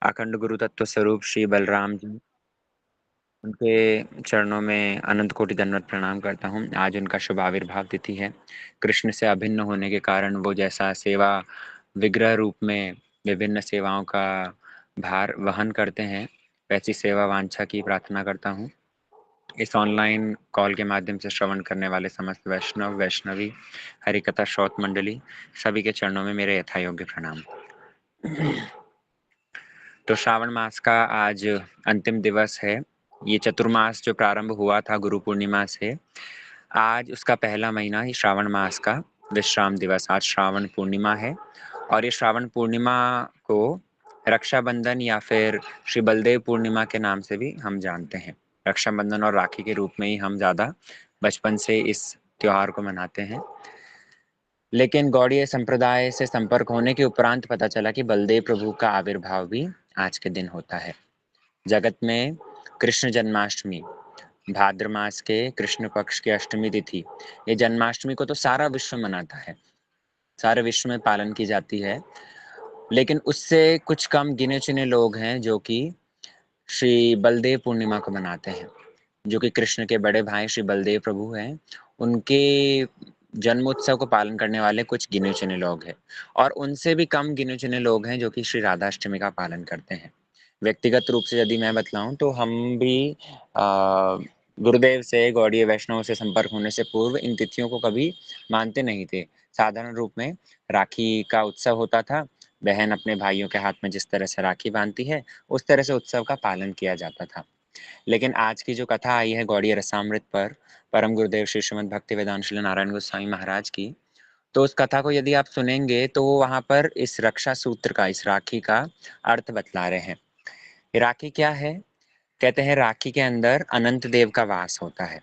अखंड गुरु तत्व स्वरूप श्री बलराम जी, उनके चरणों में अनंत कोटि दंडवत प्रणाम करता हूँ। आज उनका शुभ आविर्भाव तिथि है। कृष्ण से अभिन्न होने के कारण वो जैसा सेवा विग्रह रूप में विभिन्न सेवाओं का भार वहन करते हैं, वैसी सेवा वांछा की प्रार्थना करता हूँ। इस ऑनलाइन कॉल के माध्यम से श्रवण करने वाले समस्त वैष्णव वैष्णवी, हरिकथा श्रोत मंडली, सभी के चरणों में मेरे यथायोग्य प्रणाम। तो श्रावण मास का आज अंतिम दिवस है। ये चतुर्मास जो प्रारंभ हुआ था गुरु पूर्णिमा से, आज उसका पहला महीना ही श्रावण मास का विश्राम दिवस, आज श्रावण पूर्णिमा है। और ये श्रावण पूर्णिमा को रक्षाबंधन या फिर श्री बलदेव पूर्णिमा के नाम से भी हम जानते हैं। रक्षाबंधन और राखी के रूप में ही हम ज़्यादा बचपन से इस त्योहार को मनाते हैं। लेकिन गौड़ीय संप्रदाय से संपर्क होने के उपरांत पता चला कि बलदेव प्रभु का आविर्भाव भी आज के दिन होता है। जगत में कृष्ण जन्माष्टमी, भाद्र मास के कृष्ण पक्ष की अष्टमी तिथि, ये जन्माष्टमी को तो सारा विश्व मनाता है, सारे विश्व में पालन की जाती है। लेकिन उससे कुछ कम गिने चुने लोग हैं जो कि श्री बलदेव पूर्णिमा को मनाते हैं, जो कि कृष्ण के बड़े भाई श्री बलदेव प्रभु हैं। उनके जन्मोत्सव को पालन करने वाले कुछ गिने चुने लोग हैं, और उनसे भी कम गिने चुने लोग हैं जो कि श्री राधाष्टमी का पालन करते हैं। व्यक्तिगत रूप से यदि मैं बतलाऊं तो हम भी गुरुदेव से, गौड़ीय वैष्णव से संपर्क होने से पूर्व इन तिथियों को कभी मानते नहीं थे। साधारण रूप में राखी का उत्सव होता था, बहन अपने भाइयों के हाथ में जिस तरह से राखी बांधती है उस तरह से उत्सव का पालन किया जाता था। लेकिन आज की जो कथा आई है गौड़ीय रसामृत पर, परम गुरुदेव श्री श्रीमद् भक्ति वेदांत श्री नारायण गोस्वामी महाराज की, तो उस कथा को यदि आप सुनेंगे तो वो वहां पर इस रक्षा सूत्र का, इस राखी का अर्थ बतला रहे हैं। राखी क्या है? कहते हैं राखी के अंदर अनंत देव का वास होता है,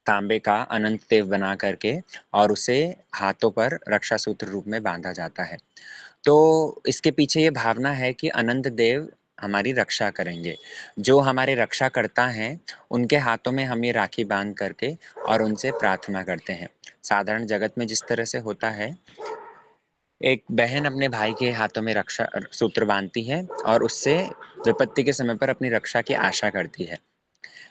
तांबे का अनंत देव बना करके, और उसे हाथों पर रक्षा सूत्र रूप में बांधा जाता है। तो इसके पीछे ये भावना है कि अनंत देव हमारी रक्षा करेंगे। जो हमारे रक्षा करता हैं उनके हाथों में हम ये राखी बांध करके और उनसे प्रार्थना करते हैं। साधारण जगत में जिस तरह से होता है, एक बहन अपने भाई के हाथों में रक्षा सूत्र बांधती है और उससे विपत्ति के समय पर अपनी रक्षा की आशा करती है।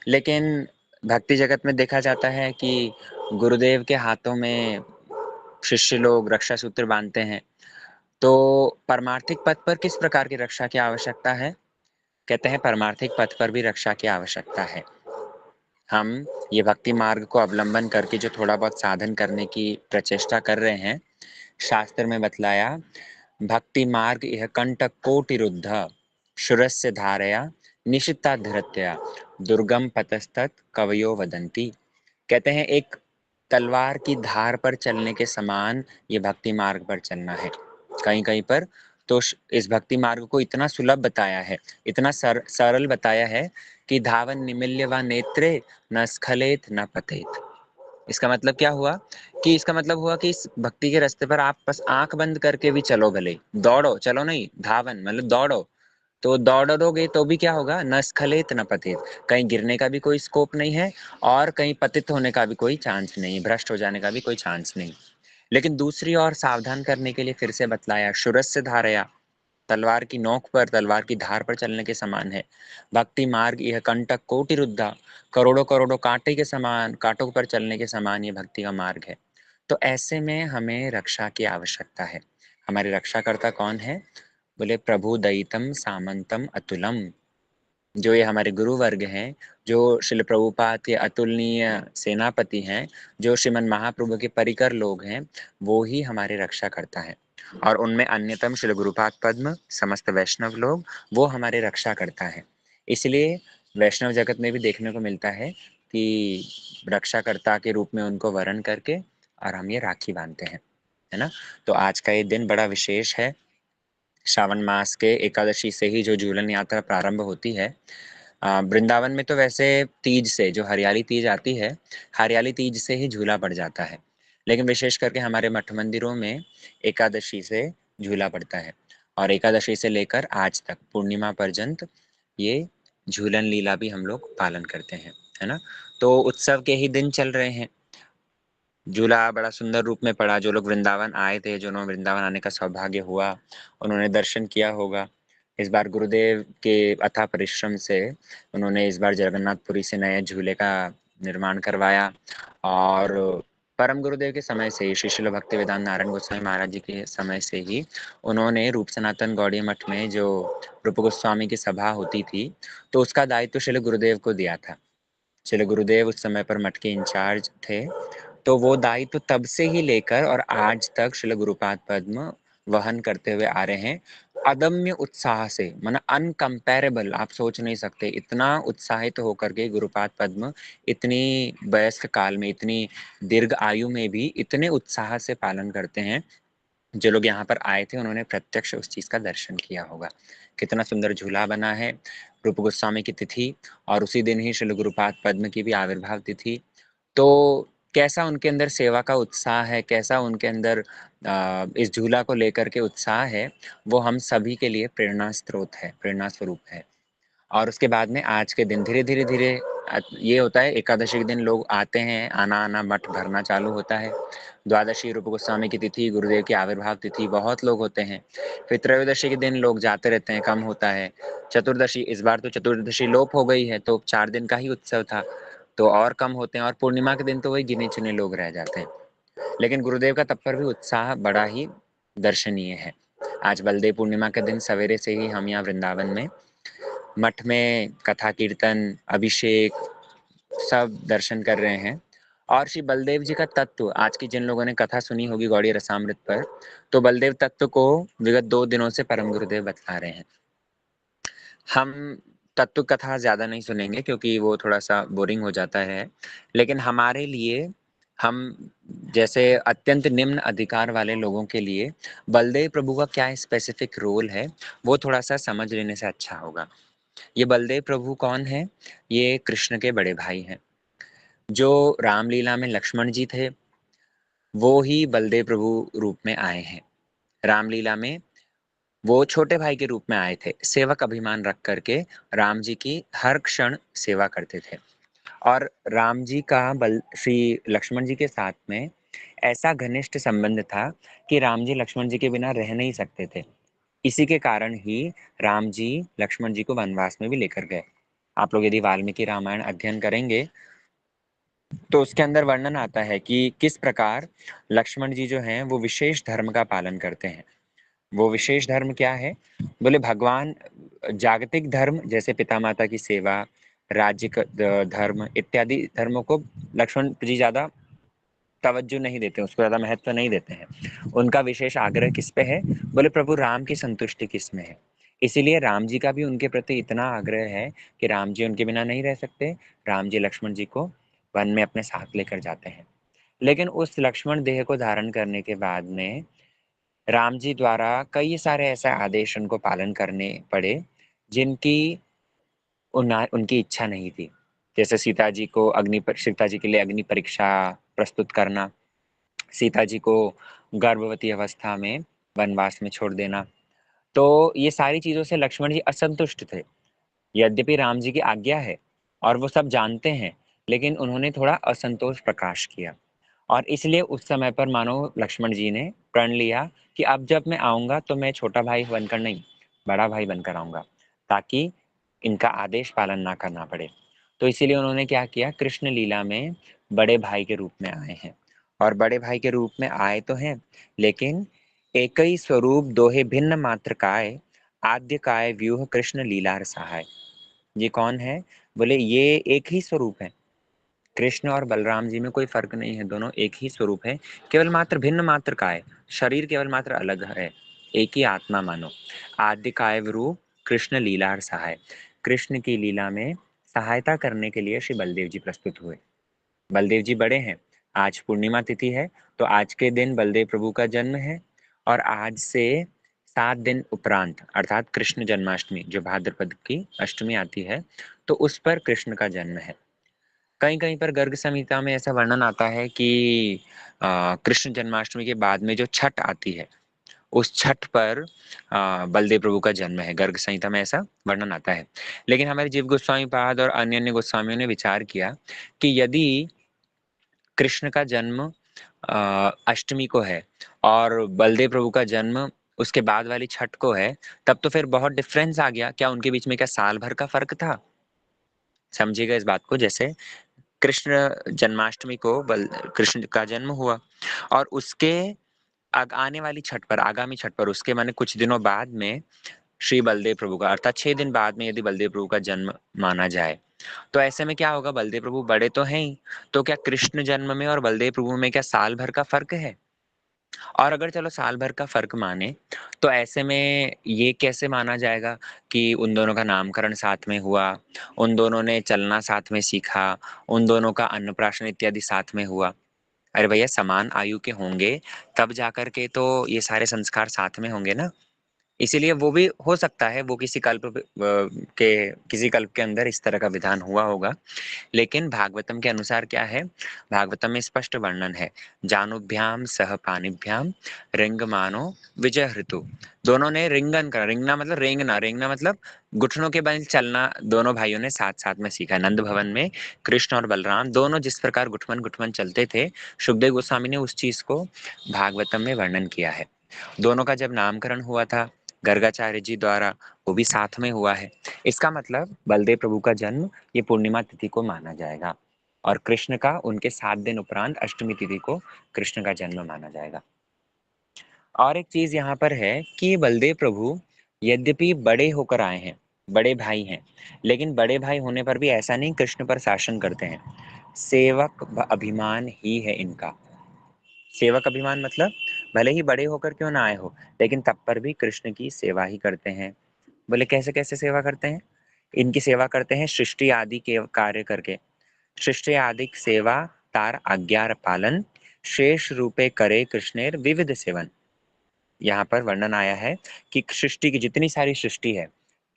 लेकिन भक्ति जगत में देखा जाता है कि गुरुदेव के हाथों में शिष्य लोग रक्षा सूत्र बांधते हैं। तो परमार्थिक पथ पर किस प्रकार की रक्षा की आवश्यकता है? कहते हैं परमार्थिक पथ पर भी रक्षा की आवश्यकता है। हम ये भक्ति मार्ग को अवलंबन करके जो थोड़ा बहुत साधन करने की प्रचेष्टा कर रहे हैं, शास्त्र में बतलाया, भक्ति मार्ग यह कंटक कोटिरुद्ध शूरस्य धारया निशिता धृत्या दुर्गम पतस्तत कवयो वदंती। कहते हैं एक तलवार की धार पर चलने के समान ये भक्ति मार्ग पर चलना है। कहीं कहीं पर तो इस भक्ति मार्ग को इतना सुलभ बताया है, इतना सरल बताया है कि धावन निमिल्य व नेत्रे न स्खलेत न पतेत। इसका मतलब क्या हुआ? कि इसका मतलब हुआ कि इस भक्ति के रास्ते पर आप बस आंख बंद करके भी चलो, भले दौड़ो, चलो नहीं, धावन मतलब दौड़ो, तो दौड़ोगे तो भी क्या होगा? न स्खलित न पतित, कहीं गिरने का भी कोई स्कोप नहीं है और कहीं पतित होने का भी कोई चांस नहीं, भ्रष्ट हो जाने का भी कोई चांस नहीं। लेकिन दूसरी ओर सावधान करने के लिए फिर से बतलाया, शूरस्य धारया, तलवार की नोक पर, तलवार की धार पर चलने के समान है। भक्ति मार्ग यह कंटक कोटिरुद्धा, करोड़ों करोड़ों कांटे के समान, कांटों पर चलने के समान ये भक्ति का मार्ग है। तो ऐसे में हमें रक्षा की आवश्यकता है। हमारे रक्षाकर्ता कौन है? बोले प्रभु दयितम सामंतम अतुलम। जो ये हमारे गुरु वर्ग हैं, जो श्रील प्रभुपाद के अतुलनीय सेनापति हैं, जो श्रीमन महाप्रभु के परिकर लोग हैं, वो ही हमारे रक्षा करता है। और उनमें अन्यतम श्रील गुरुपाद पद्म, समस्त वैष्णव लोग, वो हमारे रक्षा करता है। इसलिए वैष्णव जगत में भी देखने को मिलता है कि रक्षाकर्ता के रूप में उनको वरण करके और हम ये राखी बांधते हैं, है ना। तो आज का ये दिन बड़ा विशेष है। श्रावण मास के एकादशी से ही जो झूलन यात्रा प्रारंभ होती है। वृंदावन में तो वैसे तीज से, जो हरियाली तीज आती है, हरियाली तीज से ही झूला पड़ जाता है। लेकिन विशेष करके हमारे मठ मंदिरों में एकादशी से झूला पड़ता है, और एकादशी से लेकर आज तक पूर्णिमा पर्यंत ये झूलन लीला भी हम लोग पालन करते हैं, है ना। तो उत्सव के ही दिन चल रहे हैं। झूला बड़ा सुंदर रूप में पड़ा। जो लोग वृंदावन आए थे, जिन्होंने वृंदावन आने का सौभाग्य हुआ, उन्होंने दर्शन किया होगा। इस बार गुरुदेव के अथाह परिश्रम से उन्होंने इस बार जगन्नाथपुरी से नए झूले का निर्माण करवाया और परम गुरुदेव के समय से ही श्री शिल भक्तिवेदांत नारायण गोस्वामी महाराज जी के समय से ही उन्होंने रूप सनातन गौड़ीय मठ में जो रूप गोस्वामी की सभा होती थी, तो उसका दायित्व शिल गुरुदेव को दिया था। शिल गुरुदेव उस समय पर मठ के इंचार्ज थे, तो वो दायित्व तब से ही लेकर और आज तक श्रील गुरुपाद पद्म वहन करते हुए आ रहे हैं। अदम्य उत्साह से, माना अनकंपेरेबल, आप सोच नहीं सकते इतना उत्साहित होकर के गुरुपाद पद्म इतनी वयस्क काल में, इतनी दीर्घ आयु में भी इतने उत्साह से पालन करते हैं। जो लोग यहाँ पर आए थे उन्होंने प्रत्यक्ष उस चीज का दर्शन किया होगा। कितना सुंदर झूला बना है, रूप गोस्वामी की तिथि और उसी दिन ही श्रील गुरुपाद पद्म की भी आविर्भाव तिथि। तो कैसा उनके अंदर सेवा का उत्साह है, कैसा उनके अंदर इस झूला को लेकर के उत्साह है, वो हम सभी के लिए प्रेरणा स्रोत है, प्रेरणा स्वरूप है। और उसके बाद में आज के दिन धीरे धीरे धीरे ये होता है, एकादशी के दिन लोग आते हैं, आना आना मठ भरना चालू होता है। द्वादशी रूप गोस्वामी की तिथि, गुरुदेव की आविर्भाव तिथि, बहुत लोग होते हैं। फिर त्रयोदशी के दिन लोग जाते रहते हैं, कम होता है। चतुर्दशी, इस बार तो चतुर्दशी लोप हो गई है, तो 4 दिन का ही उत्सव था, तो और कम होते हैं। और पूर्णिमा के दिन तो वही गिने चुने लोग रह जाते हैं। लेकिन गुरुदेव का तब पर भी उत्साह बड़ा ही दर्शनीय है। आज बलदेव पूर्णिमा के दिन सवेरे से ही हम यहाँ वृंदावन में मठ में कथा कीर्तन, अभिषेक सब दर्शन कर रहे हैं। और श्री बलदेव जी का तत्व, आज की जिन लोगों ने कथा सुनी होगी गौड़ीय रसामृत पर, तो बलदेव तत्व को विगत 2 दिनों से परम गुरुदेव बता रहे हैं। हम तत्व कथा ज्यादा नहीं सुनेंगे क्योंकि वो थोड़ा सा बोरिंग हो जाता है, लेकिन हमारे लिए, हम जैसे अत्यंत निम्न अधिकार वाले लोगों के लिए बलदेव प्रभु का क्या स्पेसिफिक रोल है, वो थोड़ा सा समझ लेने से अच्छा होगा। ये बलदेव प्रभु कौन है? ये कृष्ण के बड़े भाई हैं। जो रामलीला में लक्ष्मण जी थे, वो ही बलदेव प्रभु रूप में आए हैं। रामलीला में वो छोटे भाई के रूप में आए थे, सेवक अभिमान रख करके राम जी की हर क्षण सेवा करते थे। और राम जी का बल श्री लक्ष्मण जी के साथ में ऐसा घनिष्ठ संबंध था कि राम जी लक्ष्मण जी के बिना रह नहीं सकते थे। इसी के कारण ही राम जी लक्ष्मण जी को वनवास में भी लेकर गए। आप लोग यदि वाल्मीकि रामायण अध्ययन करेंगे तो उसके अंदर वर्णन आता है कि किस प्रकार लक्ष्मण जी जो हैं वो विशेष धर्म का पालन करते हैं। वो विशेष धर्म क्या है? बोले भगवान, जागतिक धर्म जैसे पिता माता की सेवा, राज्य का धर्म इत्यादि धर्मों को लक्ष्मण जी ज्यादा तवज्जो नहीं देते, उसको ज्यादा महत्व नहीं देते हैं। उनका विशेष आग्रह किस पे है? बोले प्रभु राम की संतुष्टि किस में है। इसीलिए राम जी का भी उनके प्रति इतना आग्रह है कि राम जी उनके बिना नहीं रह सकते। राम जी लक्ष्मण जी को वन में अपने साथ लेकर जाते हैं। लेकिन उस लक्ष्मण देह को धारण करने के बाद में राम जी द्वारा कई सारे ऐसे आदेश उनको पालन करने पड़े जिनकी उनकी इच्छा नहीं थी। जैसे सीता जी के लिए अग्नि परीक्षा प्रस्तुत करना, सीता जी को गर्भवती अवस्था में वनवास में छोड़ देना। तो ये सारी चीजों से लक्ष्मण जी असंतुष्ट थे। यद्यपि राम जी की आज्ञा है और वो सब जानते हैं, लेकिन उन्होंने थोड़ा असंतोष प्रकाश किया। और इसलिए उस समय पर मानो लक्ष्मण जी ने प्रण लिया कि अब जब मैं आऊंगा तो मैं छोटा भाई बनकर नहीं, बड़ा भाई बनकर आऊंगा, ताकि इनका आदेश पालन ना करना पड़े। तो इसीलिए उन्होंने क्या किया, कृष्ण लीला में बड़े भाई के रूप में आए हैं। और बड़े भाई के रूप में आए तो हैं, लेकिन एक ही स्वरूप दोहे भिन्न मात्र काय, आद्य काय व्यूह कृष्ण लीलार सहाय। ये कौन है? बोले ये एक ही स्वरूप है। कृष्ण और बलराम जी में कोई फर्क नहीं है, दोनों एक ही स्वरूप है। केवल मात्र भिन्न मात्र काय, शरीर केवल मात्र अलग है, एक ही आत्मा मानो। आद्य काय रूप कृष्ण लीलार सहाय। कृष्ण की लीला में सहायता करने के लिए श्री बलदेव जी प्रस्तुत हुए। बलदेव जी बड़े हैं। आज पूर्णिमा तिथि है, तो आज के दिन बलदेव प्रभु का जन्म है। और आज से 7 दिन उपरांत अर्थात कृष्ण जन्माष्टमी जो भाद्रपद की अष्टमी आती है, तो उस पर कृष्ण का जन्म है। कहीं कहीं पर गर्ग संहिता में ऐसा वर्णन आता है कि कृष्ण जन्माष्टमी के बाद में जो छठ आती है, उस छठ पर बलदेव प्रभु का जन्म है। गर्ग संहिता में ऐसा वर्णन आता है। लेकिन हमारे जीव गोस्वामी पाद और अन्य अन्य गोस्वामियों ने विचार किया कि यदि कृष्ण का जन्म अष्टमी को है और बलदेव प्रभु का जन्म उसके बाद वाली छठ को है, तब तो फिर बहुत डिफरेंस आ गया। क्या उनके बीच में क्या साल भर का फ़र्क था? समझिएगा इस बात को। जैसे कृष्ण जन्माष्टमी को बल कृष्ण का जन्म हुआ और उसके आने वाली छठ पर, आगामी छठ पर, उसके माने कुछ दिनों बाद में श्री बलदेव प्रभु का, अर्थात 6 दिन बाद में यदि बलदेव प्रभु का जन्म माना जाए, तो ऐसे में क्या होगा, बलदेव प्रभु बड़े तो हैं ही, तो क्या कृष्ण जन्म में और बलदेव प्रभु में क्या साल भर का फ़र्क है? और अगर चलो साल भर का फ़र्क माने, तो ऐसे में ये कैसे माना जाएगा कि उन दोनों का नामकरण साथ में हुआ, उन दोनों ने चलना साथ में सीखा, उन दोनों का अन्नप्राशन इत्यादि साथ में हुआ? अरे भैया, समान आयु के होंगे, तब जाकर के तो ये सारे संस्कार साथ में होंगे ना। इसीलिए वो भी हो सकता है, वो किसी कल्प के अंदर इस तरह का विधान हुआ होगा। लेकिन भागवतम के अनुसार क्या है, भागवतम में स्पष्ट वर्णन है, जानुभ्याम सह पानिभ्याम रिंगमानो विजय ऋतु। दोनों ने रिंगन करा, रिंगना मतलब रेंगना, रेंगना मतलब घुटनों के बल चलना, दोनों भाइयों ने साथ साथ में सीखा। नंद भवन में कृष्ण और बलराम दोनों जिस प्रकार घुटमन घुटमन चलते थे, सुखदेव गोस्वामी ने उस चीज को भागवतम में वर्णन किया है। दोनों का जब नामकरण हुआ था गर्गाचार्य जी द्वारा, वो भी साथ में हुआ है। इसका मतलब बलदेव प्रभु का जन्म ये पूर्णिमा तिथि को माना जाएगा और कृष्ण का उनके 7 दिन उपरांत अष्टमी तिथि को कृष्ण का जन्म माना जाएगा। और एक चीज यहाँ पर है कि बलदेव प्रभु यद्यपि बड़े होकर आए हैं, बड़े भाई हैं, लेकिन बड़े भाई होने पर भी ऐसा नहीं कृष्ण पर शासन करते हैं। अभिमान ही है इनका। सेवक अभिमान मतलब भले ही बड़े होकर क्यों ना आए हो, लेकिन तब पर भी कृष्ण की सेवा ही करते हैं। बोले कैसे कैसे सेवा करते हैं? इनकी सेवा करते हैं सृष्टि आदि के कार्य करके। सृष्टि आदि सेवा तार आज्ञार पालन, शेष रूपे करे कृष्णेर विविध सेवन। यहाँ पर वर्णन आया है कि सृष्टि की जितनी सारी सृष्टि है,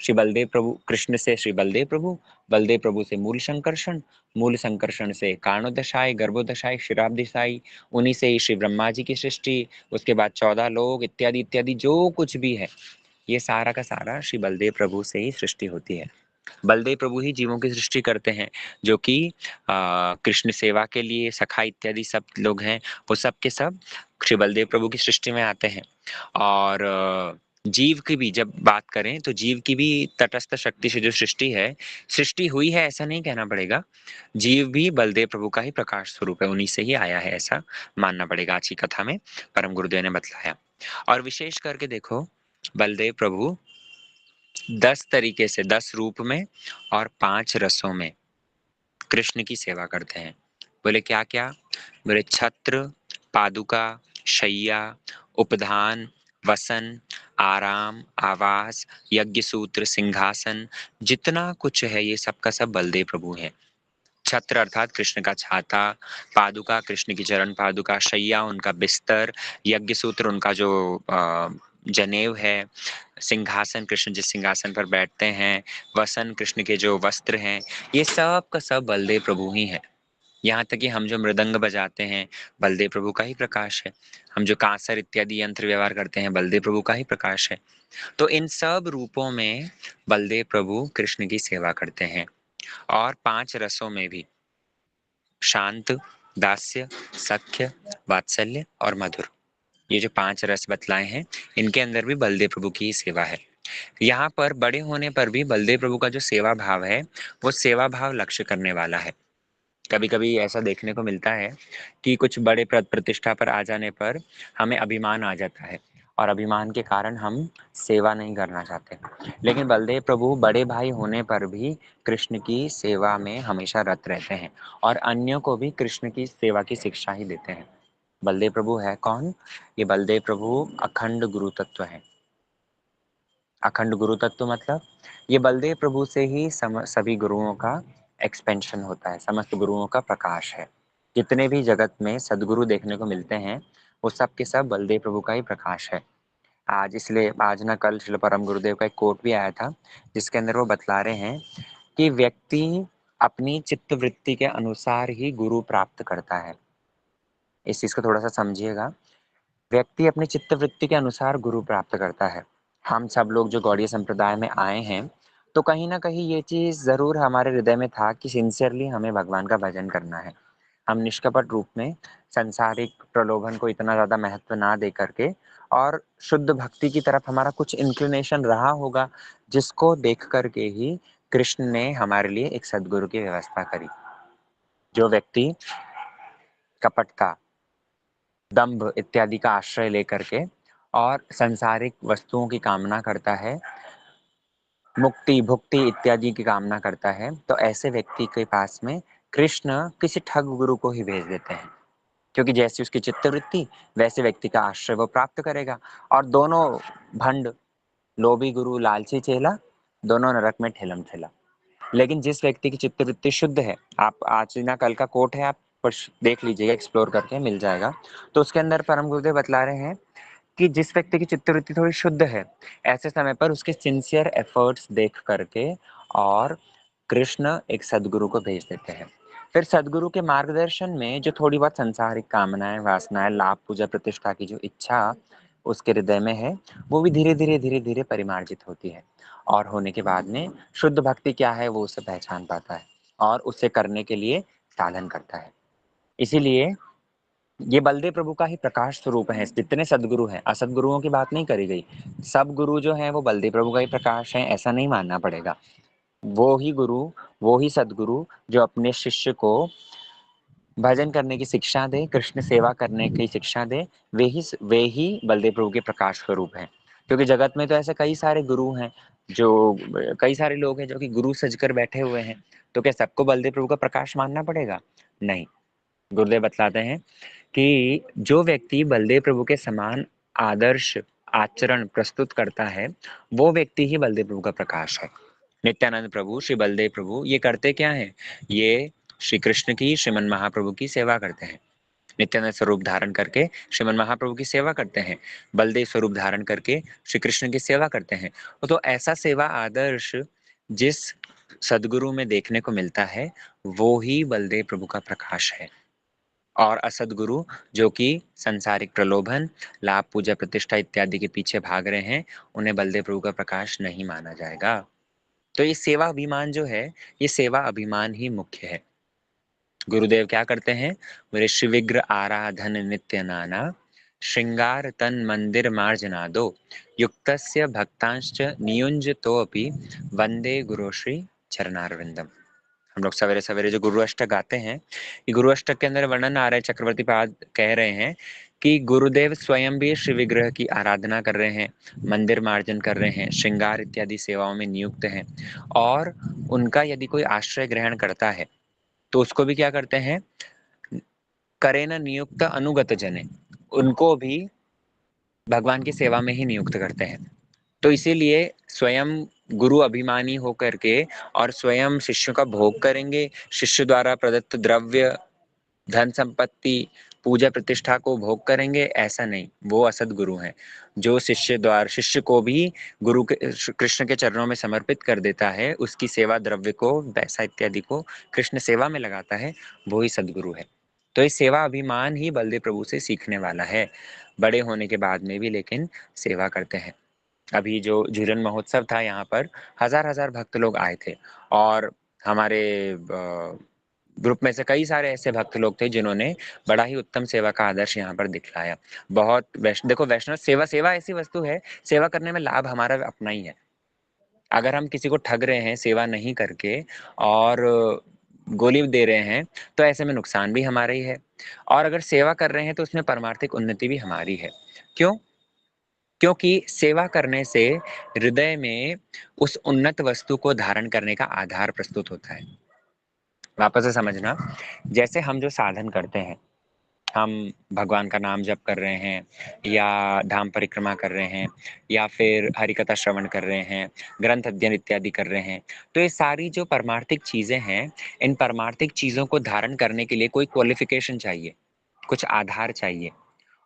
श्री बलदेव प्रभु, कृष्ण से श्री बलदेव प्रभु, बलदेव प्रभु से मूल संकर्षण से कारणोदशाई, गर्भोदशाई, क्षीराब्दिशाई, उन्हीं से ही श्री ब्रह्मा जी की सृष्टि, उसके बाद 14 लोग इत्यादि इत्यादि जो कुछ भी है, ये सारा का सारा श्री बलदेव प्रभु से ही सृष्टि होती है। बलदेव प्रभु ही जीवों की सृष्टि करते हैं, जो कि कृष्ण सेवा के लिए सखा इत्यादि सब लोग हैं, वो सब के सब श्री बलदेव प्रभु की सृष्टि में आते हैं। और जीव की भी जब बात करें, तो जीव की भी तटस्थ शक्ति से जो सृष्टि है, सृष्टि हुई है ऐसा नहीं कहना पड़ेगा। जीव भी बलदेव प्रभु का ही प्रकाश स्वरूप है, उन्हीं से ही आया है ऐसा मानना पड़ेगा। आज की कथा में परम गुरुदेव ने बतलाया। और विशेष करके देखो, बलदेव प्रभु 10 तरीके से, 10 रूप में और 5 रसों में कृष्ण की सेवा करते हैं। बोले क्या क्या? बोले छत्र, पादुका, शैया, उपधान, वसन, आराम, आवास, यज्ञ सूत्र, सिंहासन, जितना कुछ है ये सब का सब बलदेव प्रभु हैं। छत्र अर्थात कृष्ण का छाता, पादुका कृष्ण की चरण पादुका, शैया उनका बिस्तर, यज्ञ सूत्र उनका जो जनेऊ है, सिंहासन कृष्ण जिस सिंहासन पर बैठते हैं, वसन कृष्ण के जो वस्त्र हैं, ये सब का सब बलदेव प्रभु ही है। यहाँ तक कि हम जो मृदंग बजाते हैं, बलदेव प्रभु का ही प्रकाश है। हम जो कांसर इत्यादि यंत्र व्यवहार करते हैं, बलदेव प्रभु का ही प्रकाश है। तो इन सब रूपों में बलदेव प्रभु कृष्ण की सेवा करते हैं। और 5 रसों में भी शांत, दास्य, सख्य, वात्सल्य और मधुर, ये जो 5 रस बतलाए हैं, इनके अंदर भी बलदेव प्रभु की ही सेवा है। यहाँ पर बड़े होने पर भी बलदेव प्रभु का जो सेवा भाव है, वो सेवा भाव लक्ष्य करने वाला है। कभी कभी ऐसा देखने को मिलता है कि कुछ बड़े प्रतिष्ठा पर आ जाने पर हमें अभिमान आ जाता है और अभिमान के कारण हम सेवा नहीं करना चाहते। लेकिन बलदेव प्रभु बड़े भाई होने पर भी कृष्ण की सेवा में हमेशा रत रहते हैं और अन्यों को भी कृष्ण की सेवा की शिक्षा ही देते हैं। बलदेव प्रभु है कौन? ये बलदेव प्रभु अखंड गुरु तत्व है। अखंड गुरु तत्व मतलब ये बलदेव प्रभु से ही सभी गुरुओं का एक्सपेंशन होता है, समस्त गुरुओं का प्रकाश है। जितने भी जगत में सदगुरु देखने को मिलते हैं, वो सब के सब बलदेव प्रभु का ही प्रकाश है। आज इसलिए आज ना कल श्रील परम गुरुदेव का एक कोट भी आया था, जिसके अंदर वो बतला रहे हैं कि व्यक्ति अपनी चित्त वृत्ति के अनुसार ही गुरु प्राप्त करता है। इस चीज को थोड़ा सा समझिएगा। व्यक्ति अपनी चित्त वृत्ति के अनुसार गुरु प्राप्त करता है। हम सब लोग जो गौड़ीय संप्रदाय में आए हैं, तो कहीं ना कहीं ये चीज जरूर हमारे हृदय में था कि सिंसियरली हमें भगवान का भजन करना है। हम निष्कपट रूप में सांसारिक प्रलोभन को इतना ज्यादा महत्व ना दे करके और शुद्ध भक्ति की तरफ हमारा कुछ इंक्लिनेशन रहा होगा, जिसको देख कर के ही कृष्ण ने हमारे लिए एक सद्गुरु की व्यवस्था करी। जो व्यक्ति कपटता, दंभ इत्यादि का आश्रय लेकर के और सांसारिक वस्तुओं की कामना करता है, मुक्ति, भुक्ति इत्यादि की कामना करता है, तो ऐसे व्यक्ति के पास में कृष्ण किसी ठग गुरु को ही भेज देते हैं। क्योंकि जैसी उसकी चित्तवृत्ति, वैसे व्यक्ति का आश्रय वो प्राप्त करेगा। और दोनों भंड, लोभी गुरु, लालची चेला, दोनों नरक में ठेलम ठेला। लेकिन जिस व्यक्ति की चित्तवृत्ति शुद्ध है, आप आज ना कल का कोट है, आप देख लीजिएगा, एक्सप्लोर करके मिल जाएगा। तो उसके अंदर परम गुरुदेव बतला रहे हैं कि जिस व्यक्ति की चित्तवृत्ति थोड़ी शुद्ध है, ऐसे समय पर उसके सिंसियर एफर्ट्स देख करके और कृष्ण एक सद्गुरु को भेज देते हैं। फिर सद्गुरु के मार्गदर्शन में जो थोड़ी बहुत सांसारिक कामनाएं, वासनाएं, लाभ, पूजा, प्रतिष्ठा की जो इच्छा उसके हृदय में है, वो भी धीरे धीरे परिमार्जित होती है। और होने के बाद में शुद्ध भक्ति क्या है वो उसे पहचान पाता है और उसे करने के लिए साधन करता है। इसीलिए ये बलदेव प्रभु का ही प्रकाश स्वरूप है। जितने सदगुरु हैं, असदगुरुओं की बात नहीं करी गई। सब गुरु जो हैं वो बलदेव प्रभु का ही प्रकाश है, ऐसा नहीं मानना पड़ेगा। वो ही गुरु, वो ही सदगुरु जो अपने शिष्य को भजन करने की शिक्षा दे, कृष्ण सेवा करने की शिक्षा दे, वे ही बलदेव प्रभु के प्रकाश स्वरूप हैं। क्योंकि जगत में तो ऐसे कई सारे गुरु हैं, जो कई सारे लोग हैं जो कि गुरु सजकर बैठे हुए हैं। तो क्या सबको बलदेव प्रभु का प्रकाश मानना पड़ेगा? नहीं। गुरुदेव बतलाते हैं कि जो व्यक्ति बलदेव प्रभु के समान आदर्श आचरण प्रस्तुत करता है, वो व्यक्ति ही बलदेव प्रभु का प्रकाश है। नित्यानंद प्रभु, श्री बलदेव प्रभु ये करते क्या है? ये श्री कृष्ण की, श्रीमन महाप्रभु की सेवा करते हैं। नित्यानंद स्वरूप धारण करके श्रीमन महाप्रभु की सेवा करते हैं, बलदेव स्वरूप धारण करके श्री कृष्ण की सेवा करते हैं। तो ऐसा सेवा आदर्श जिस सदगुरु में देखने को मिलता है, वो ही बलदेव प्रभु का प्रकाश है। और असदगुरु जो कि संसारिक प्रलोभन, लाभ, पूजा, प्रतिष्ठा इत्यादि के पीछे भाग रहे हैं, उन्हें बलदेव प्रभु का प्रकाश नहीं माना जाएगा। तो ये सेवा अभिमान जो है, ये सेवा अभिमान ही मुख्य है। गुरुदेव क्या करते हैं? बोले शिविग्र आराधन नित्य नाना, श्रृंगार तन मंदिर मार्जनादो, युक्तस्य भक्तांश्च नियुंजतोऽपि, वंदे गुरुश्री चरणारविंदम। हम लोग सवेरे सवेरे जो गुरु अष्टक गाते हैं, ये गुरु अष्टक के अंदर वर्णन आ रहा है, चक्रवर्ती पाद कह रहे हैं कि गुरुदेव स्वयं भी श्री विग्रह की आराधना कर रहे हैं, मंदिर मार्जन कर रहे हैं, श्रृंगार इत्यादि सेवाओं में नियुक्त हैं। और उनका यदि कोई आश्रय ग्रहण करता है तो उसको भी क्या करते हैं? करे न नियुक्त अनुगत जने, उनको भी भगवान की सेवा में ही नियुक्त करते हैं। तो इसीलिए स्वयं गुरु अभिमानी होकर के और स्वयं शिष्यों का भोग करेंगे, शिष्य द्वारा प्रदत्त द्रव्य, धन संपत्ति, पूजा प्रतिष्ठा को भोग करेंगे, ऐसा नहीं। वो असद गुरु हैं। जो शिष्य को भी गुरु के, कृष्ण के चरणों में समर्पित कर देता है, उसकी सेवा द्रव्य को, पैसा इत्यादि को कृष्ण सेवा में लगाता है, वो ही सदगुरु है। तो ये सेवा अभिमान ही बलदेव प्रभु से सीखने वाला है। बड़े होने के बाद में भी लेकिन सेवा करते हैं। अभी जो झूलन महोत्सव था, यहाँ पर हजार हजार भक्त लोग आए थे। और हमारे ग्रुप में से कई सारे ऐसे भक्त लोग थे जिन्होंने बड़ा ही उत्तम सेवा का आदर्श यहाँ पर दिखलाया। बहुत देखो, वैष्णव सेवा, सेवा ऐसी वस्तु है, सेवा करने में लाभ हमारा अपना ही है। अगर हम किसी को ठग रहे हैं सेवा नहीं करके और गोली दे रहे हैं, तो ऐसे में नुकसान भी हमारा ही है। और अगर सेवा कर रहे हैं तो उसमें परमार्थिक उन्नति भी हमारी है। क्यों? क्योंकि सेवा करने से हृदय में उस उन्नत वस्तु को धारण करने का आधार प्रस्तुत होता है। वापस से समझना, जैसे हम जो साधन करते हैं, हम भगवान का नाम जप कर रहे हैं, या धाम परिक्रमा कर रहे हैं, या फिर हरि कथा श्रवण कर रहे हैं, ग्रंथ अध्ययन इत्यादि कर रहे हैं, तो ये सारी जो परमार्थिक चीजें हैं, इन परमार्थिक चीजों को धारण करने के लिए कोई क्वालिफिकेशन चाहिए, कुछ आधार चाहिए।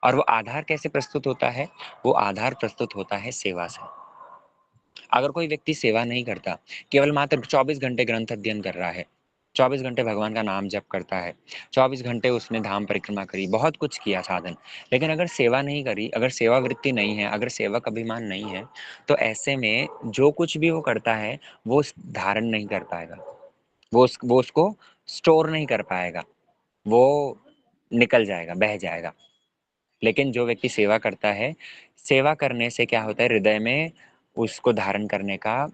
और वो आधार कैसे प्रस्तुत होता है? वो आधार प्रस्तुत होता है सेवा से। अगर कोई व्यक्ति सेवा नहीं करता, केवल मात्र 24 घंटे ग्रंथ अध्ययन कर रहा है, 24 घंटे भगवान का नाम जप करता है, 24 घंटे उसने धाम परिक्रमा करी, बहुत कुछ किया साधन, लेकिन अगर सेवा नहीं करी, अगर सेवा वृत्ति नहीं है, अगर सेवक अभिमान नहीं है, तो ऐसे में जो कुछ भी वो करता है, वो धारण नहीं कर पाएगा, वो उसको स्टोर नहीं कर पाएगा, वो निकल जाएगा, बह जाएगा। लेकिन जो व्यक्ति सेवा करता है, सेवा करने से क्या होता है, हृदय में उसको धारण करने का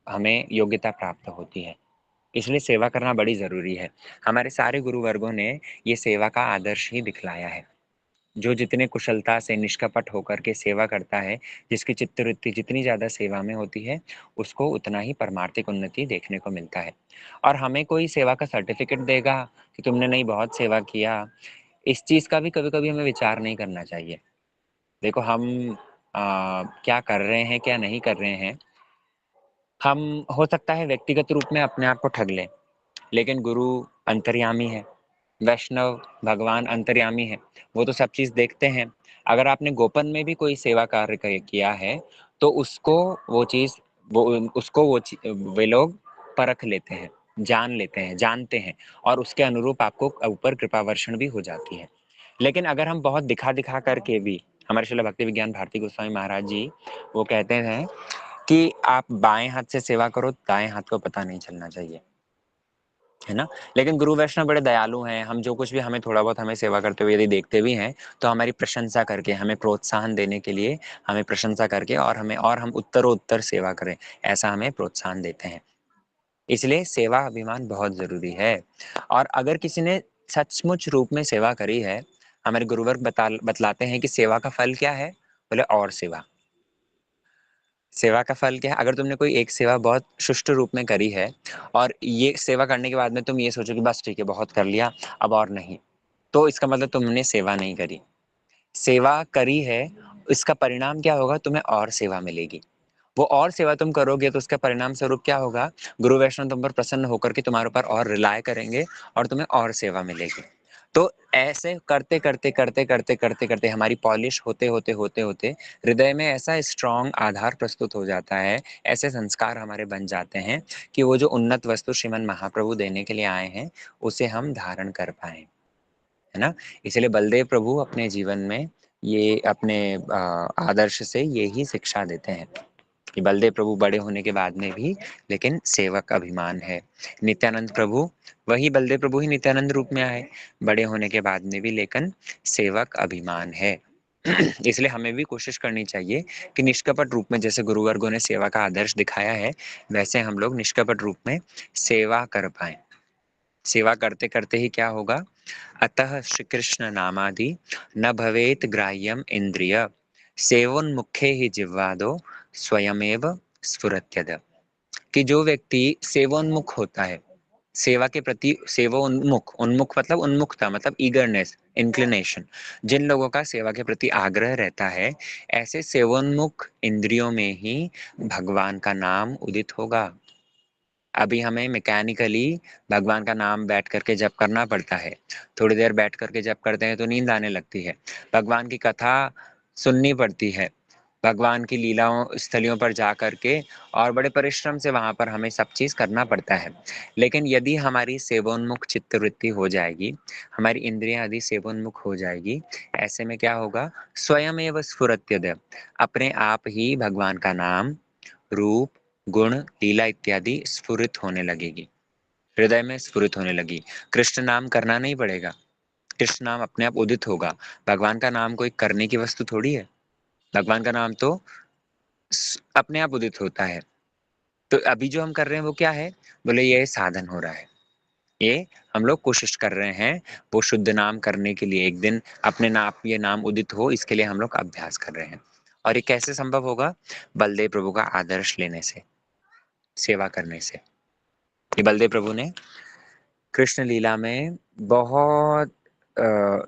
हमें योग्यता प्राप्त होती है। इसलिए सेवा करना बड़ी ज़रूरी है। हमारे सारे गुरुवर्गों ने ये सेवा का आदर्श ही दिखलाया है। जो जितने कुशलता से निष्कपट होकर के सेवा करता है, जिसकी चित्तवृत्ति जितनी ज़्यादा सेवा में होती है, उसको उतना ही परमार्थिक उन्नति देखने को मिलता है। और हमें कोई सेवा का सर्टिफ़िकेट देगा कि तुमने नहीं बहुत सेवा किया, इस चीज़ का भी कभी-कभी हमें विचार नहीं करना चाहिए। देखो हम क्या कर रहे हैं, क्या नहीं कर रहे हैं, हम हो सकता है व्यक्तिगत रूप में अपने आप को ठग लें, लेकिन गुरु अंतर्यामी है। वैष्णव भगवान अंतर्यामी है, वो तो सब चीज़ देखते हैं। अगर आपने गोपन में भी कोई सेवा कार्य किया है, तो उसको वो चीज़ वो उसको वे लोग परख लेते हैं, जान लेते हैं, जानते हैं और उसके अनुरूप आपको ऊपर कृपा वर्षण भी हो जाती है। लेकिन अगर हम बहुत दिखा-दिखा करके भी हमारे श्रील भक्ति विज्ञान भारती गोस्वामी महाराज जी वो कहते हैं कि आप बाएँ हाथ से सेवा करो, दाएँ हाथ को पता नहीं चलना चाहिए। है ना? लेकिन गुरु वैष्णव बड़े दयालु हैं, हम जो कुछ भी हमें थोड़ा बहुत हमें सेवा करते हुए यदि देखते भी हैं, तो हमारी प्रशंसा करके, हमें प्रोत्साहन देने के लिए, हमें प्रशंसा करके और हम उत्तरोत्तर सेवा करें, ऐसा हमें प्रोत्साहन देते हैं। इसलिए सेवा अभिमान बहुत ज़रूरी है और अगर किसी ने सचमुच रूप में सेवा करी है, हमारे गुरुवर्ग बतलाते हैं कि सेवा का फल क्या है? बोले और सेवा। सेवा का फल क्या है? अगर तुमने कोई एक सेवा बहुत सुष्ठु रूप में करी है और ये सेवा करने के बाद में तुम ये सोचो कि बस ठीक है, बहुत कर लिया, अब और नहीं, तो इसका मतलब तुमने सेवा नहीं करी। सेवा करी है, इसका परिणाम क्या होगा? तुम्हें और सेवा मिलेगी। वो और सेवा तुम करोगे तो उसका परिणाम स्वरूप क्या होगा? गुरु वैष्णव तुम पर प्रसन्न होकर के तुम्हारे ऊपर और रिलाय करेंगे और तुम्हें और सेवा मिलेगी। तो ऐसे करते-करते हमारी पॉलिश होते-होते हृदय में ऐसा स्ट्रॉन्ग आधार प्रस्तुत हो जाता है, ऐसे संस्कार हमारे बन जाते हैं कि वो जो उन्नत वस्तु श्रीमन महाप्रभु देने के लिए आए हैं, उसे हम धारण कर पाएँ। है ना? इसलिए बलदेव प्रभु अपने जीवन में ये अपने आदर्श से यही शिक्षा देते हैं कि बलदेव प्रभु बड़े होने के बाद में भी लेकिन सेवक अभिमान है। नित्यानंद प्रभु वही बलदेव प्रभु ही नित्यानंद रूप में आए, बड़े होने के बाद में भी लेकिन सेवक अभिमान है। इसलिए हमें भी कोशिश करनी चाहिए कि निष्कपट रूप में जैसे गुरुवर्गों ने सेवा का आदर्श दिखाया है, वैसे हम लोग निष्कपट रूप में सेवा कर पाएँ। सेवा करते-करते ही क्या होगा? अतः श्री कृष्ण नामादि न भवेत ग्राह्यम इंद्रिय सेवोन्मुखे ही जिह्वादो स्वयमेव स्फुरत्यद। कि जो व्यक्ति सेवोन्मुख होता है, सेवा के प्रति सेवोन्मुख, उन्मुख मतलब उन्मुखता मतलब ईगरनेस, इंक्लिनेशन, जिन लोगों का सेवा के प्रति आग्रह रहता है, ऐसे सेवोन्मुख इंद्रियों में ही भगवान का नाम उदित होगा। अभी हमें मैकेनिकली भगवान का नाम बैठ करके जप करना पड़ता है। थोड़ी देर बैठ करके जप करते हैं तो नींद आने लगती है। भगवान की कथा सुननी पड़ती है। भगवान की लीलाओं स्थलियों पर जा कर के और बड़े परिश्रम से वहाँ पर हमें सब चीज़ करना पड़ता है। लेकिन यदि हमारी सेवोन्मुख चित्तवृत्ति हो जाएगी, हमारी इंद्रियाँ यदि सेवोन्मुख हो जाएगी, ऐसे में क्या होगा? स्वयमेव स्फुरत्यद, अपने आप ही भगवान का नाम, रूप, गुण, लीला इत्यादि स्फुरित होने लगेगी, हृदय में स्फुरित होने लगी। कृष्ण नाम करना नहीं पड़ेगा, कृष्ण नाम अपने आप उदित होगा। भगवान का नाम कोई करने की वस्तु थोड़ी है, भगवान का नाम तो अपने आप उदित होता है। तो अभी जो हम कर रहे हैं वो क्या है? बोले ये साधन हो रहा है। ये हम लोग कोशिश कर रहे हैं, वो शुद्ध नाम करने के लिए एक दिन अपने नाम ये नाम उदित हो इसके लिए हम लोग अभ्यास कर रहे हैं। और ये कैसे संभव होगा? बलदेव प्रभु का आदर्श लेने से, सेवा करने से। ये बलदेव प्रभु ने कृष्ण लीला में बहुत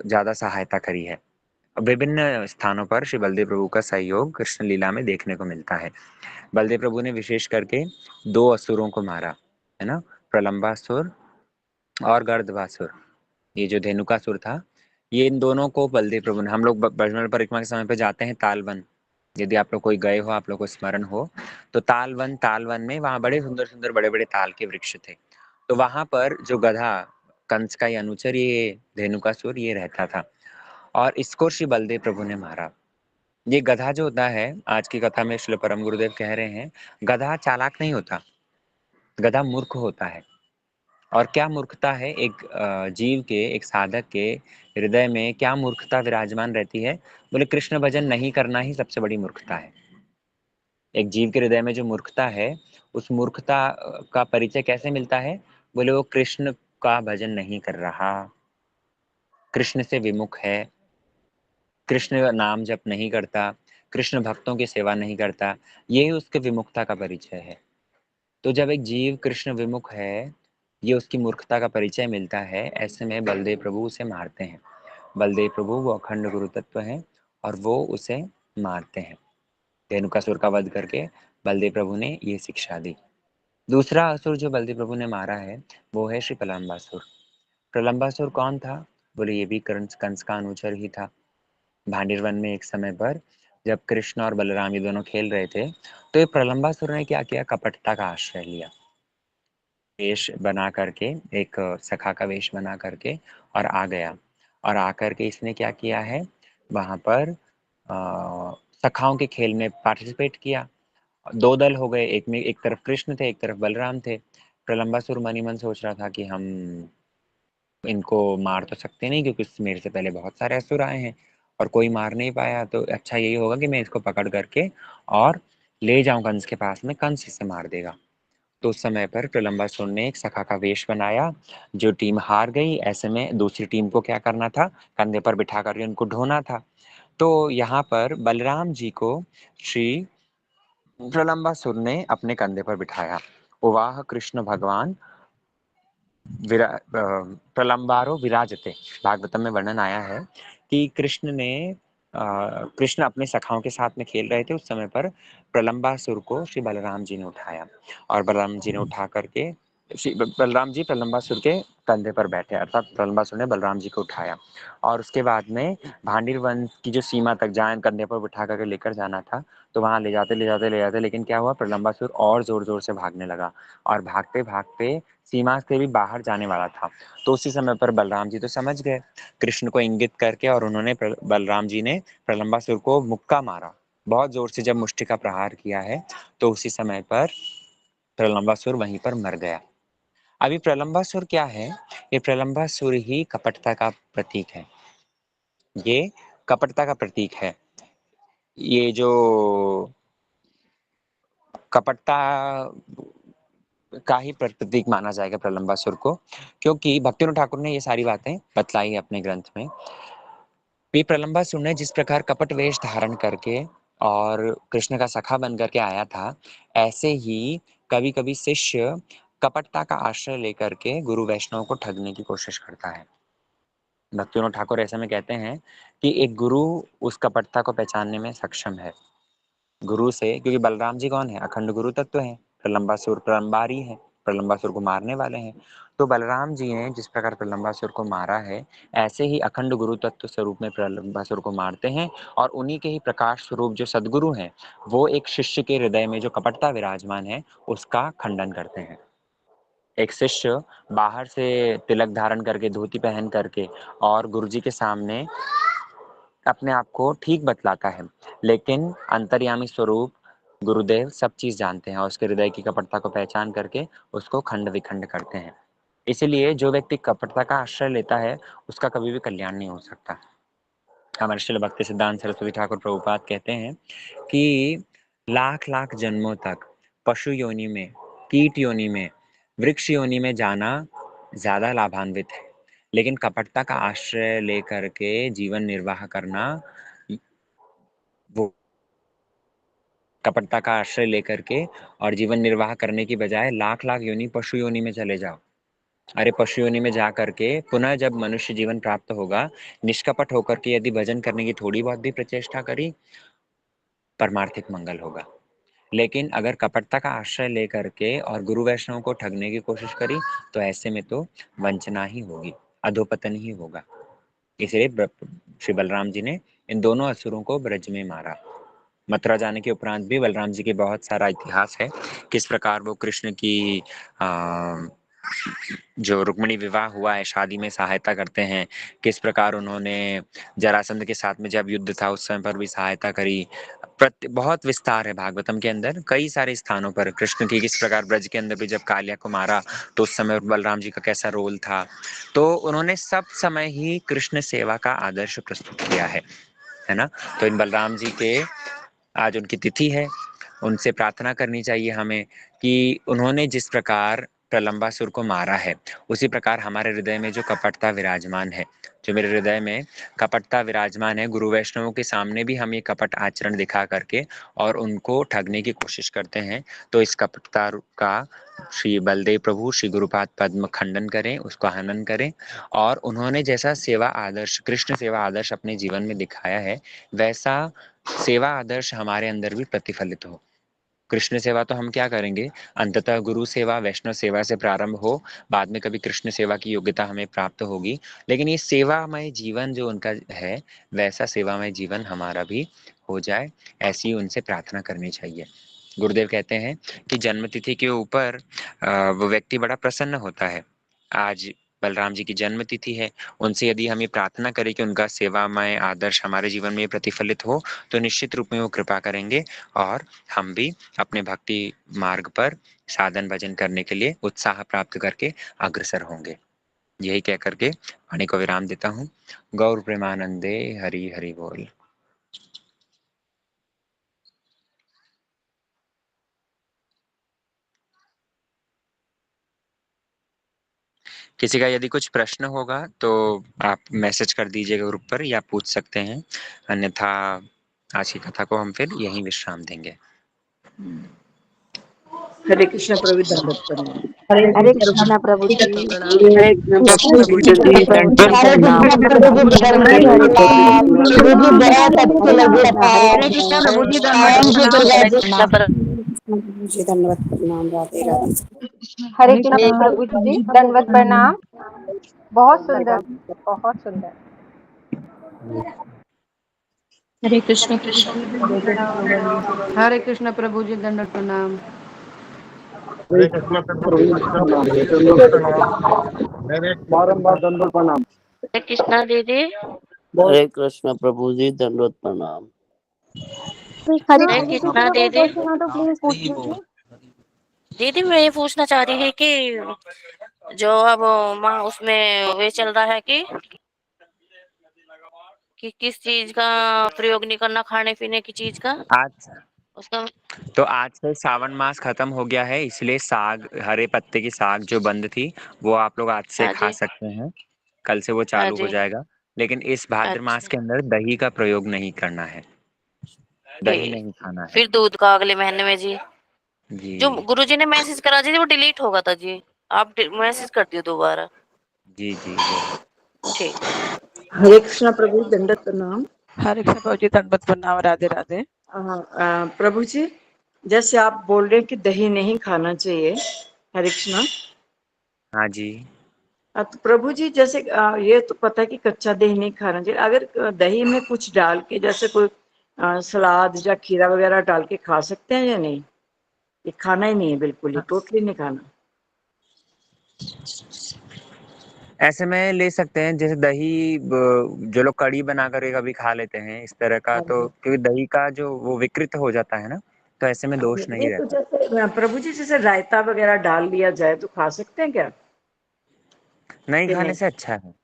ज़्यादा सहायता करी है। विभिन्न स्थानों पर श्री बलदेव प्रभु का सहयोग कृष्ण लीला में देखने को मिलता है। बलदेव प्रभु ने विशेष करके 2 असुरों को मारा, है ना? प्रलंबासुर और गर्दभासुर। ये जो धेनुकासुर था, ये इन दोनों को बलदेव प्रभु ने हम लोग ब ब्रजमंडल परिक्रमा के समय पे जाते हैं तालवन। यदि आप लोग कोई गए हो, आप लोग को स्मरण हो, तो तालवन में वहाँ बड़े सुंदर-सुंदर बड़े-बड़े ताल के वृक्ष थे। तो वहाँ पर जो गधा, कंस का ही अनुचर ये धेनुकासुर ये रहता था और इसको श्री बलदेव प्रभु ने मारा। ये गधा जो होता है, आज की कथा में श्रील परम गुरुदेव कह रहे हैं, गधा चालाक नहीं होता, गधा मूर्ख होता है। और क्या मूर्खता है एक जीव के, एक साधक के हृदय में क्या मूर्खता विराजमान रहती है? बोले कृष्ण भजन नहीं करना ही सबसे बड़ी मूर्खता है। एक जीव के हृदय में जो मूर्खता है, उस मूर्खता का परिचय कैसे मिलता है? बोले वो कृष्ण का भजन नहीं कर रहा, कृष्ण से विमुख है, कृष्ण नाम जप नहीं करता, कृष्ण भक्तों की सेवा नहीं करता, यही उसके विमुखता का परिचय है। तो जब एक जीव कृष्ण विमुख है, ये उसकी मूर्खता का परिचय मिलता है, ऐसे में बलदेव प्रभु उसे मारते हैं। बलदेव प्रभु वो अखंड गुरु तत्व हैं और वो उसे मारते हैं। रेणुकासुर का वध करके बलदेव प्रभु ने ये शिक्षा दी। दूसरा असुर जो बलदेव प्रभु ने मारा है, वो है श्री प्रलंबासुर। प्रलंबासुर कौन था? बोले ये भी कंस का अनुचर ही था। भांडीर वन में एक समय पर जब कृष्ण और बलराम ये दोनों खेल रहे थे, तो ये प्रलंबासुर ने क्या किया? कपटता का आश्रय लिया। वेश बना करके, एक सखा का वेश बना करके और आ गया। और आकर के इसने क्या किया है? वहाँ पर सखाओं के खेल में पार्टिसिपेट किया। 2 दल हो गए, एक में एक तरफ कृष्ण थे, एक तरफ बलराम थे। प्रलंबासुर मन ही मन सोच रहा था कि हम इनको मार तो सकते नहीं, क्योंकि मेरे से पहले बहुत सारे असुर आए हैं और कोई मार नहीं पाया, तो अच्छा यही होगा कि मैं इसको पकड़ करके और ले जाऊं कंस के पास में, कंस इसे मार देगा। तो उस समय पर प्रलंबासुर ने एक सखा का वेश बनाया। जो टीम हार गई, ऐसे में दूसरी टीम को क्या करना था? कंधे पर बिठा करके उनको ढोना था। तो यहाँ पर बलराम जी को श्री प्रलंबासुर ने अपने कंधे पर बिठाया। उवाह कृष्ण भगवान प्रलंबारो विराजते। भागवतम में वर्णन आया है कि कृष्ण अपने सखाओं के साथ में खेल रहे थे। उस समय पर प्रलंबासुर को श्री बलराम जी ने उठाया और बलराम जी ने उठा करके बलराम जी प्रलंबासुर के कंधे पर बैठे, अर्थात प्रलंबासुर ने बलराम जी को उठाया। और उसके बाद में भांडीर वन की जो सीमा तक जहाँ कंधे पर बिठा करके लेकर जाना था, तो वहां ले जाते, लेकिन क्या हुआ? प्रलंबासुर और जोर जोर से भागने लगा और भागते भागते सीमा से भी बाहर जाने वाला था। तो उसी समय पर बलराम जी तो समझ गए, कृष्ण को इंगित करके, और उन्होंने बलराम जी ने प्रलंबासुर को मुक्का मारा। बहुत जोर से जब मुष्टि का प्रहार किया है, तो उसी समय पर प्रलंबासुर वहीं पर मर गया। अभी प्रलंबासुर क्या है? ये प्रलंबासुर ही कपटता का प्रतीक है। ये कपटता का प्रतीक है। ये जो कपटता का ही प्रतीक माना जाएगा प्रलंबासुर को, क्योंकि भक्तिनाथ ठाकुर ने ये सारी बातें बतलाई है अपने ग्रंथ में। ये प्रलंबासुर ने जिस प्रकार कपट वेश धारण करके और कृष्ण का सखा बन करके आया था, ऐसे ही कभी कभी शिष्य कपटता का आश्रय लेकर के गुरु वैष्णव को ठगने की कोशिश करता है। भक्तिनाथ ठाकुर ऐसे में कहते हैं कि एक गुरु उस कपटता को पहचानने में सक्षम है। गुरु से, क्योंकि बलराम जी कौन है? अखंड गुरु तत्व है। प्रलंबासुर प्रलंबारी है, प्रलंबासुर को मारने वाले हैं। तो बलराम जी ने जिस प्रकार प्रलंबासुर को मारा है, ऐसे ही अखंड गुरु तत्व स्वरूप में प्रलंबासुर को मारते हैं। और उन्हीं के ही प्रकाश स्वरूप जो सदगुरु हैं, वो एक शिष्य के हृदय में जो कपटता विराजमान है, उसका खंडन करते हैं। एक शिष्य बाहर से तिलक धारण करके, धोती पहन करके और गुरुजी के सामने अपने आप को ठीक बतलाता है, लेकिन अंतर्यामी स्वरूप गुरुदेव सब चीज जानते हैं और उसके हृदय की कपटता को पहचान करके उसको खंड विखंड करते हैं। इसीलिए जो व्यक्ति कपटता का आश्रय लेता है, उसका कभी भी कल्याण नहीं हो सकता। हमारे श्रील भक्ति सिद्धांत सरस्वती ठाकुर प्रभुपाद कहते हैं कि लाख लाख जन्मों तक पशु योनि में, कीट योनि में, वृक्ष योनि में जाना ज्यादा लाभान्वित है, लेकिन कपटता का आश्रय लेकर के जीवन निर्वाह करना, वो कपटता का आश्रय लेकर के और जीवन निर्वाह करने की बजाय लाख लाख योनि पशु योनि में चले जाओ। अरे पशु योनि में जा करके पुनः जब मनुष्य जीवन प्राप्त होगा, निष्कपट होकर के यदि भजन करने की थोड़ी बहुत भी प्रचेष्टा करी, परमार्थिक मंगल होगा। लेकिन अगर कपटता का आश्रय लेकर के और गुरु वैष्णव को ठगने की कोशिश करी, तो ऐसे में तो वंचना ही होगी, अधोपतन ही होगा। इसलिए श्री बलराम जी ने इन दोनों असुरों को ब्रज में मारा। मथुरा जाने के उपरांत भी बलराम जी के बहुत सारा इतिहास है, किस प्रकार वो कृष्ण की जो रुक्मिणी विवाह हुआ है, शादी में सहायता करते हैं, किस प्रकार उन्होंने जरासंध के साथ में जब युद्ध था उस समय पर भी सहायता करी। बहुत विस्तार है भागवतम के अंदर, कई सारे स्थानों पर कृष्ण की किस प्रकार ब्रज के अंदर भी जब कालिया को मारा तो उस समय बलराम जी का कैसा रोल था। तो उन्होंने सब समय ही कृष्ण सेवा का आदर्श प्रस्तुत किया है ना। तो इन बलराम जी के आज उनकी तिथि है, उनसे प्रार्थना करनी चाहिए हमें कि उन्होंने जिस प्रकार प्रलंबासुर को मारा है, उसी प्रकार हमारे हृदय में जो कपटता विराजमान है, जो मेरे हृदय में कपटता विराजमान है, गुरु वैष्णवों के सामने भी हम ये कपट आचरण दिखा करके और उनको ठगने की कोशिश करते हैं, तो इस कपटता का श्री बलदेव प्रभु श्री गुरुपाद पद्म खंडन करें, उसको हनन करें। और उन्होंने जैसा सेवा आदर्श, कृष्ण सेवा आदर्श अपने जीवन में दिखाया है, वैसा सेवा आदर्श हमारे अंदर भी प्रतिफलित हो। कृष्ण सेवा तो हम क्या करेंगे, अंततः गुरु सेवा वैष्णव सेवा से प्रारंभ हो, बाद में कभी कृष्ण सेवा की योग्यता हमें प्राप्त होगी, लेकिन ये सेवामय जीवन जो उनका है, वैसा सेवामय जीवन हमारा भी हो जाए, ऐसी उनसे प्रार्थना करनी चाहिए। गुरुदेव कहते हैं कि जन्मतिथि के ऊपर वो व्यक्ति बड़ा प्रसन्न होता है। आज बलराम जी की जन्म तिथि है, उनसे यदि हम ये प्रार्थना करें कि उनका सेवामय आदर्श हमारे जीवन में प्रतिफलित हो, तो निश्चित रूप में वो कृपा करेंगे और हम भी अपने भक्ति मार्ग पर साधन भजन करने के लिए उत्साह प्राप्त करके अग्रसर होंगे। यही कह करके वाणी को विराम देता हूँ। गौर प्रेमानंदे, हरि हरि बोल। किसी का यदि कुछ प्रश्न होगा तो आप मैसेज कर दीजिएगा ग्रुप पर या पूछ सकते हैं, अन्यथा आज की कथा को हम फिर यहीं विश्राम देंगे। हरे कृष्ण प्रभु, दंडवत प्रणाम। हरे कृष्णा प्रभु जी। हरे कृष्ण प्रभु जी, दंडवत प्रणाम। गुरु जी बहुत अच्छे लगे था। हरे कृष्णा प्रभु जी, दंडवत प्रणाम। दंडवत प्रणाम। राधे राधे। हरे कृष्ण प्रभु जी, दंडवत प्रणाम। बहुत सुंदर, बहुत सुंदर। हरे कृष्ण प्रभु जी, हरे कृष्ण प्रभु जी, दंडवत प्रणाम। हरे कृष्ण प्रभु जी, दंडवत प्रणाम। मेरे बारंबार दंडवत प्रणाम। हरे कृष्णा दीदी। हरे कृष्ण प्रभु जी, दंडवत प्रणाम। हरे कृष्णा दीदी। दीदी मैं ये पूछना चाह रही है कि जो अब माँ उसमें वे चल रहा है कि किस चीज का प्रयोग नहीं करना, खाने पीने की चीज का आज उसका। तो आज से सावन मास खत्म हो गया है, इसलिए साग, हरे पत्ते की साग जो बंद थी वो आप लोग आज से हाँ खा जी, सकते हैं, कल से वो हाँ चालू हो जी। जाएगा। लेकिन इस भाद्र मास अच्छा के अंदर दही का प्रयोग नहीं करना है, दही ठीक। नहीं खाना है। फिर दूध का अगले महीने में जी। जी जो गुरुजी ने मैसेज करा जी वो डिलीट होगा था जी, आप मैसेज कर दियो दोबारा। जी जी। ठीक। हरे कृष्ण प्रभु, दंडवत प्रणाम। हरे कृष्ण प्रभु जी, दंडवत प्रणाम। राधे राधे। प्रभु जी, जैसे आप बोल रहे हैं कि दही नहीं खाना चाहिए, हरे कृष्ण। हाँ जी। तो प्रभु जी, जैसे ये तो पता है कि कच्चा दही नहीं खाना चाहिए, अगर दही में कुछ डाल के जैसे कोई सलाद या खीरा वगैरह डाल के खा सकते हैं या नहीं? ये खाना ही नहीं है, बिल्कुल ही टोटली नहीं खाना। ऐसे में ले सकते हैं, जैसे दही जो लोग कड़ी बना कर कभी खा लेते हैं इस तरह का, हाँ तो जी। क्योंकि दही का जो वो विकृत हो जाता है ना, तो ऐसे में दोष नहीं नहीं तो रहता। जैसे प्रभु जी, जैसे रायता वगैरह डाल लिया जाए तो खा सकते हैं क्या? नहीं कि खाने नहीं? से अच्छा है,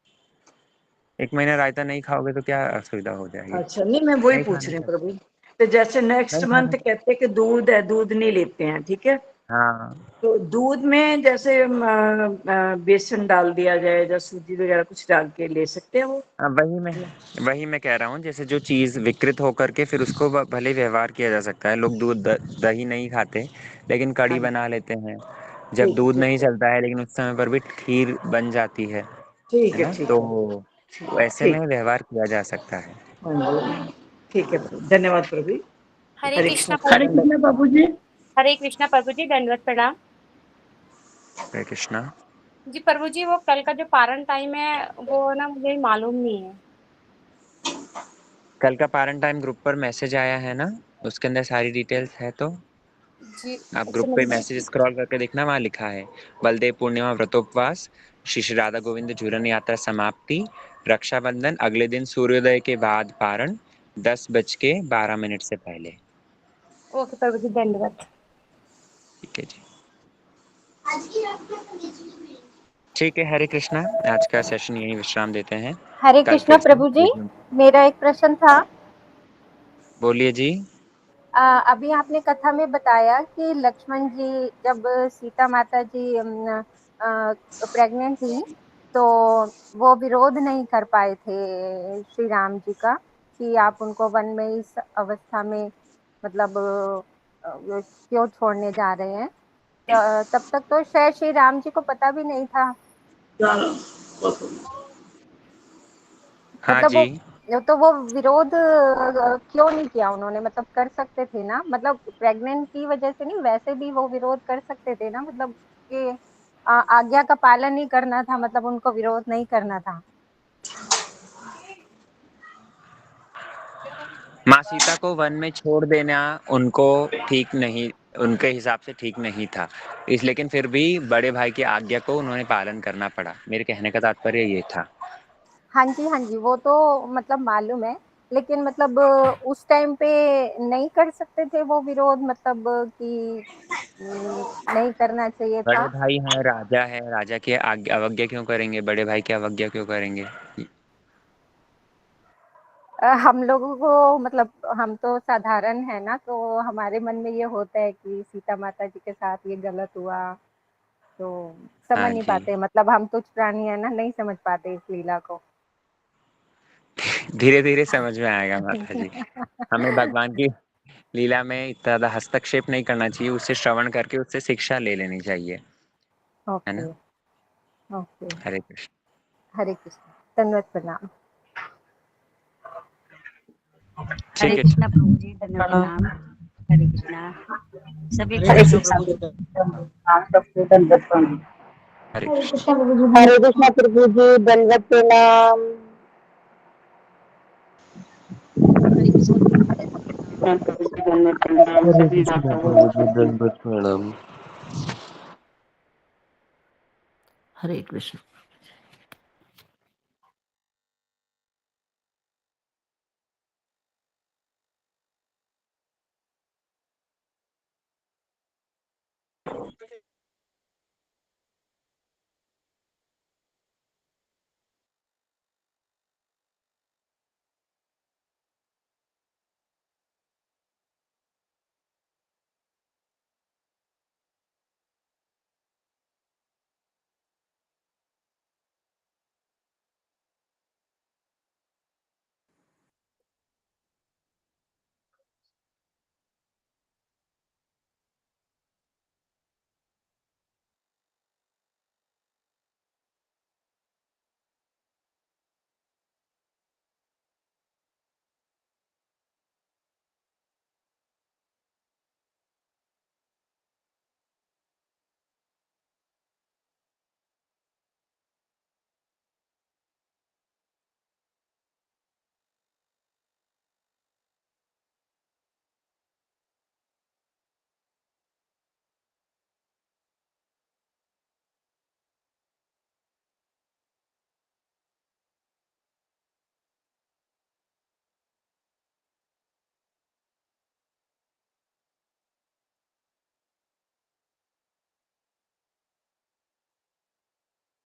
एक महीना रायता नहीं खाओगे तो क्या असुविधा हो जाएगी। अच्छा, नहीं मैं वही नहीं पूछ खाने रही हूँ से प्रभु। तो जैसे नेक्स्ट नहीं मंथ खाने से कहते हैं कि दूध है, दूध नहीं लेते हैं, ठीक है। हाँ। तो दूध में जैसे बेसन डाल दिया जाए या सूजी वगैरह कुछ डाल के ले सकते हैं वो? हाँ, वही मैं कह रहा हूँ, जैसे जो चीज़ विकृत होकर के फिर उसको भले व्यवहार किया जा सकता है। लोग दूध दही नहीं खाते लेकिन हाँ, कड़ी बना लेते हैं, जब ठीक दूध ठीक नहीं है, चलता है लेकिन उस समय पर भी खीर बन जाती है ठीक है, ना, ठीक है, तो ऐसे में ठीक। व्यवहार किया जा सकता है। हाँ जी, ठीक है प्रभु, धन्यवाद प्रभु। हरे हरे कृष्णा कृष्ण प्रभु। प्रभु, दंडवत बाबू जी। हरे कृष्णा प्रभु जी, दंडवत प्रणाम। हरे कृष्णा। जी प्रभु जी, वो कल का जो पारण टाइम है वो ना मुझे मालूम नहीं है। कल का पारण टाइम ग्रुप पर मैसेज आया है ना, उसके अंदर सारी डिटेल्स है। तो जी आप ग्रुप पे मैसेज स्क्रॉल करके देखना, वहाँ लिखा है बलदेव पूर्णिमा व्रतोपवास, श्री श्री राधा गोविंद झूलन यात्रा समाप्ति, रक्षाबंधन अगले दिन सूर्योदय के बाद पारण 10:12 से पहले। ओके प्रभु जी, दंडवत। ठीक है जी, ठीक है। हरे कृष्णा, आज का सेशन यही विश्राम देते हैं। हरे कल कृष्णा फिर से प्रभु जी, मेरा एक प्रश्न था। बोलिए जी। अभी आपने कथा में बताया कि लक्ष्मण जी जब सीता माता जी प्रेग्नेंट थी तो वो विरोध नहीं कर पाए थे श्री राम जी का कि आप उनको वन में इस अवस्था में मतलब क्यों छोड़ने जा रहे हैं। तब तक तो शायद श्री राम जी को पता भी नहीं था। हाँ मतलब जी, वो विरोध क्यों नहीं किया उन्होंने, मतलब कर सकते थे ना, मतलब प्रेग्नेंट की वजह से नहीं, वैसे भी वो विरोध कर सकते थे ना, मतलब कि आज्ञा का पालन नहीं करना था, मतलब उनको विरोध नहीं करना था। माँ सीता को वन में छोड़ देना उनको ठीक नहीं, उनके हिसाब से ठीक नहीं था। इस लेकिन फिर भी बड़े भाई की आज्ञा को उन्होंने पालन करना पड़ा। मेरे कहने का तात्पर्य ये था। हाँ जी, हाँ जी, वो तो मतलब मालूम है, लेकिन मतलब उस टाइम पे नहीं कर सकते थे वो विरोध, मतलब कि नहीं करना चाहिए बड़े था। भाई हैं, राजा है, राजा की अवज्ञा क्यों करेंगे? बड़े भाई की अवज्ञा क्यों करेंगे? हम लोगों को मतलब हम तो साधारण है ना, तो हमारे मन में ये होता है कि सीता माता जी के साथ ये गलत हुआ, तो समझ हाँ नहीं जी, पाते, मतलब हम तुच्छ प्राणी है ना, नहीं समझ पाते इस लीला को। धीरे धीरे समझ में आएगा माता जी। हमें भगवान की लीला में इतना ज्यादा हस्तक्षेप नहीं करना चाहिए, उससे श्रवण करके उससे शिक्षा ले लेनी चाहिए, है ओके। ना? ओके। हरे कृष्ण। हरे कृष्ण, धन्यवाद, प्रणाम। हरे ठीक है जी, कृष्णा प्रभु जी, धन्यवाद प्रणाम। हरे कृष्णा सभी हरे भक्तों कृष्णा प्रभु जी, हरे कृष्ण। हरे कृष्णा प्रभु जी, दंडवत प्रणाम। हरे कृष्णा प्रभु जी, धन्यवाद प्रणाम। हरे कृष्ण प्रभु जी, दंडवत प्रणाम। हरे कृष्ण।